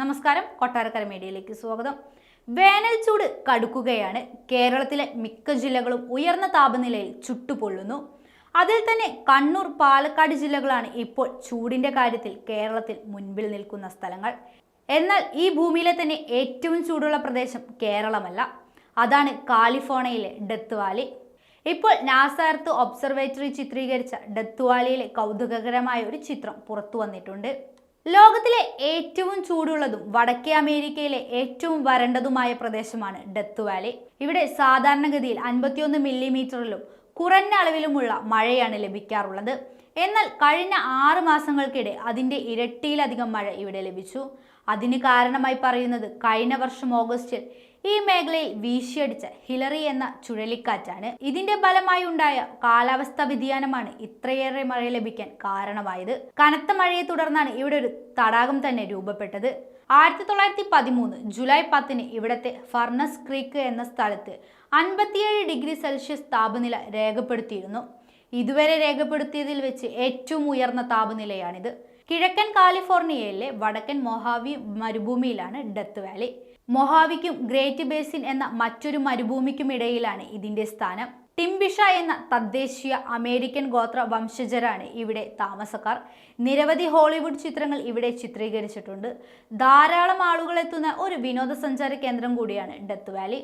നമസ്കാരം, കൊട്ടാരക്കര മീഡിയയിലേക്ക് സ്വാഗതം. വേനൽ ചൂട് കടുക്കുകയാണ്. കേരളത്തിലെ മിക്ക ജില്ലകളും ഉയർന്ന താപനിലയിൽ ചുട്ടുപൊള്ളുന്നു. അതിൽ തന്നെ കണ്ണൂർ, പാലക്കാട് ജില്ലകളാണ് ഇപ്പോൾ ചൂടിന്റെ കാര്യത്തിൽ കേരളത്തിൽ മുൻപിൽ നിൽക്കുന്ന സ്ഥലങ്ങൾ. എന്നാൽ ഈ ഭൂമിയിലെ തന്നെ ഏറ്റവും ചൂടുള്ള പ്രദേശം കേരളമല്ല. അതാണ് കാലിഫോർണിയയിലെ ഡെത്ത് വാലി. ഇപ്പോൾ നാസ എർത്ത് ഒബ്സർവേറ്ററി ചിത്രീകരിച്ച ഡെത്ത് വാലിയിലെ കൗതുകകരമായ ഒരു ചിത്രം പുറത്തു വന്നിട്ടുണ്ട്. ലോകത്തിലെ ഏറ്റവും ചൂടുള്ളതും വടക്കേ അമേരിക്കയിലെ ഏറ്റവും വരണ്ടതുമായ പ്രദേശമാണ് ഡെത്ത് വാലി. ഇവിടെ സാധാരണഗതിയിൽ 51 മില്ലിമീറ്ററിലും കുറഞ്ഞ അളവിലുമുള്ള മഴയാണ് ലഭിക്കാറുള്ളത്. എന്നാൽ കഴിഞ്ഞ 6 മാസങ്ങൾക്കിടെ അതിന്റെ ഇരട്ടിയിലധികം മഴ ഇവിടെ ലഭിച്ചു. അതിന് കാരണമായി പറയുന്നത് കഴിഞ്ഞ വർഷം ഓഗസ്റ്റിൽ ഈ മേഖലയിൽ വീശിയടിച്ച ഹിലറി എന്ന ചുഴലിക്കാറ്റാണ്. ഇതിന്റെ ഫലമായി ഉണ്ടായ കാലാവസ്ഥാ വ്യതിയാനമാണ് ഇത്രയേറെ മഴ ലഭിക്കാൻ കാരണമായത്. കനത്ത മഴയെ തുടർന്നാണ് ഇവിടെ ഒരു തടാകം തന്നെ രൂപപ്പെട്ടത്. 1913 ജൂലൈ 10 ഇവിടത്തെ ഫർണസ് ക്രീക്ക് എന്ന സ്ഥലത്ത് 57 ഡിഗ്രി സെൽഷ്യസ് താപനില രേഖപ്പെടുത്തിയിരുന്നു. ഇതുവരെ രേഖപ്പെടുത്തിയതിൽ വെച്ച് ഏറ്റവും ഉയർന്ന താപനിലയാണിത്. കിഴക്കൻ കാലിഫോർണിയയിലെ വടക്കൻ മൊഹാവി മരുഭൂമിയിലാണ് ഡെത്ത് വാലി. മൊഹാവിക്കും ഗ്രേറ്റ് ബേസിൻ എന്ന മറ്റൊരു മരുഭൂമിക്കും ഇടയിലാണ് ഇതിന്റെ സ്ഥാനം. ടിംബിഷ എന്ന തദ്ദേശീയ അമേരിക്കൻ ഗോത്ര വംശജരാണ് ഇവിടെ താമസക്കാർ. നിരവധി ഹോളിവുഡ് ചിത്രങ്ങൾ ഇവിടെ ചിത്രീകരിച്ചിട്ടുണ്ട്. ധാരാളം ആളുകൾ എത്തുന്ന ഒരു വിനോദസഞ്ചാര കേന്ദ്രം കൂടിയാണ് ഡെത്ത് വാലി.